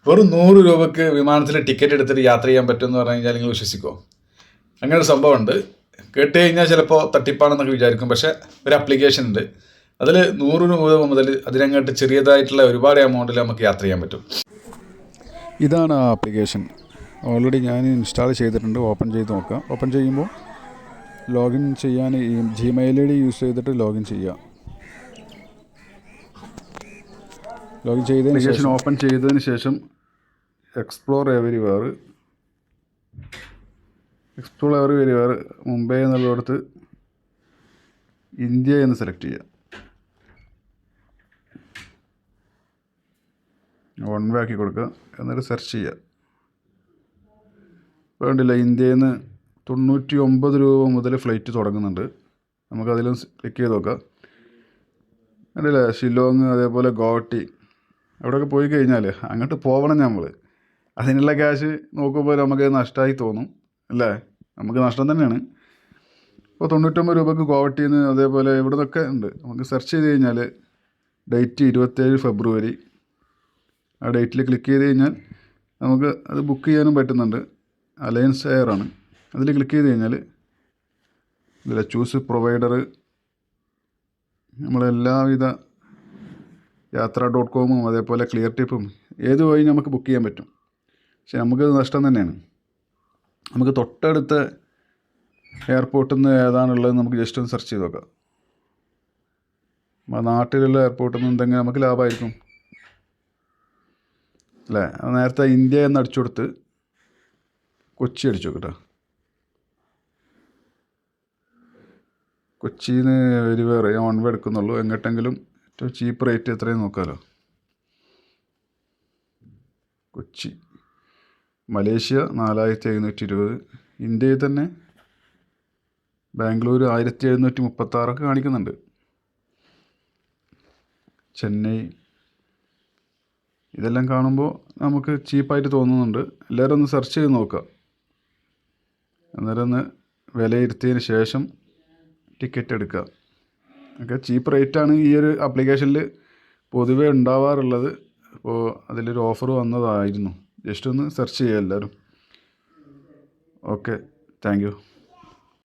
വെറും 100 രൂപയ്ക്ക് വിമാനത്തിൽ ടിക്കറ്റ് എടുത്തിട്ട് യാത്ര ചെയ്യാൻ പറ്റുമെന്ന് പറഞ്ഞു കഴിഞ്ഞാൽ നിങ്ങൾ വിശ്വസിക്കുമോ? അങ്ങനെ ഒരു സംഭവമുണ്ട്. കേട്ട് കഴിഞ്ഞാൽ ചിലപ്പോൾ തട്ടിപ്പാണെന്നൊക്കെ വിചാരിക്കും. പക്ഷേ ഒരു ആപ്ലിക്കേഷൻ ഉണ്ട്. അതിൽ 100 രൂപ മുതൽ അതിനങ്ങോട്ട് ചെറിയതായിട്ടുള്ള ഒരുപാട് എമൗണ്ടിൽ നമുക്ക് യാത്ര ചെയ്യാൻ പറ്റും. ഇതാണ് ആ ആപ്ലിക്കേഷൻ. ഓൾറെഡി ഞാൻ ഇൻസ്റ്റാൾ ചെയ്തിട്ടുണ്ട്. ഓപ്പൺ ചെയ്ത് നോക്കാം. ഓപ്പൺ ചെയ്യുമ്പോൾ ലോഗിൻ ചെയ്യാൻ ഈ ജിമെയിൽ ID യൂസ് ചെയ്തിട്ട് ലോഗിൻ ചെയ്യുക. ലോഗിൻ ചെയ്തതിന് ശേഷം ഓപ്പൺ ചെയ്തതിന് ശേഷം എക്സ്പ്ലോർ എവരിവെയർ മുംബൈ എന്നുള്ളിടത്ത് ഇന്ത്യ എന്ന് സെലക്ട് ചെയ്യുക. വൺ വേ ആക്കി കൊടുക്കുക. എന്നിട്ട് സെർച്ച് ചെയ്യുക. വേണ്ടില്ല, ഇന്ത്യയിൽ നിന്ന് 99 രൂപ മുതൽ ഫ്ലൈറ്റ് തുടങ്ങുന്നുണ്ട്. നമുക്കതിലും ക്ലിക്ക് ചെയ്ത് നോക്കാം. കണ്ടില്ലേ, ഷില്ലോങ്, അതേപോലെ ഗോഹട്ടി, അവിടെയൊക്കെ പോയി കഴിഞ്ഞാൽ അങ്ങോട്ട് പോകണം നമ്മൾ. അതിനുള്ള ക്യാഷ് നോക്കുമ്പോൾ നമുക്ക് നഷ്ടമായി തോന്നും അല്ലേ? നമുക്ക് നഷ്ടം തന്നെയാണ്. ഇപ്പോൾ 99 രൂപയ്ക്ക് ഗോഹട്ടിയിൽ നിന്ന് അതേപോലെ ഇവിടെ നിന്നൊക്കെ ഉണ്ട്. നമുക്ക് സെർച്ച് ചെയ്ത് കഴിഞ്ഞാൽ ഡേറ്റ് 27 ഫെബ്രുവരി, ആ ഡേറ്റിൽ ക്ലിക്ക് ചെയ്ത് കഴിഞ്ഞാൽ നമുക്ക് അത് ബുക്ക് ചെയ്യാനും പറ്റുന്നുണ്ട്. അലയൻസ് എയർ ആണ്. അതിൽ ക്ലിക്ക് ചെയ്ത് കഴിഞ്ഞാൽ ഇതിൽ ചൂസ് പ്രൊവൈഡർ, നമ്മളെല്ലാവിധ യാത്ര.com അതേപോലെ ക്ലിയർ ടിപ്പും ഏത് വഴി നമുക്ക് ബുക്ക് ചെയ്യാൻ പറ്റും. പക്ഷെ നമുക്കത് നഷ്ടം തന്നെയാണ്. നമുക്ക് തൊട്ടടുത്ത എയർപോർട്ടിൽ നിന്ന് ഏതാണുള്ളത് നമുക്ക് ജസ്റ്റ് ഒന്ന് സെർച്ച് ചെയ്ത് നോക്കാം. നമ്മുടെ നാട്ടിലുള്ള എയർപോർട്ടിൽ നിന്ന് എന്തെങ്കിലും നമുക്ക് ലാഭമായിരിക്കും അല്ലേ? നേരത്തെ ഇന്ത്യ എന്ന് അടിച്ചു കൊടുത്ത് കൊച്ചി അടിച്ചു കേട്ടോ. കൊച്ചിയിൽ നിന്ന് എവരിവെയർ ഞാൻ വൺ വേ എടുക്കുന്നുള്ളൂ. എങ്ങോട്ടെങ്കിലും ഏറ്റവും ചീപ്പ് റേറ്റ് എത്രയും നോക്കാമല്ലോ. കൊച്ചി, മലേഷ്യ 4720, ഇന്ത്യയിൽ തന്നെ ബാംഗ്ലൂർ 1736 കാണിക്കുന്നുണ്ട്. ചെന്നൈ, ഇതെല്ലാം കാണുമ്പോൾ നമുക്ക് ചീപ്പായിട്ട് തോന്നുന്നുണ്ട്. എല്ലാവരും ഒന്ന് സെർച്ച് ചെയ്ത് നോക്കുക. അന്നേരം ഒന്ന് വിലയിരുത്തിയതിന് ശേഷം ടിക്കറ്റ് എടുക്കുക. ഒക്കെ ചീപ്പ് റേറ്റാണ് ഈ ഒരു ആപ്ലിക്കേഷനിൽ പൊതുവേ ഉണ്ടാവാറുള്ളത്. അപ്പോൾ അതിലൊരു ഓഫർ വന്നതായിരുന്നു. ജസ്റ്റ് ഒന്ന് സെർച്ച് ചെയ്യുക എല്ലാവരും. Okay, thank you.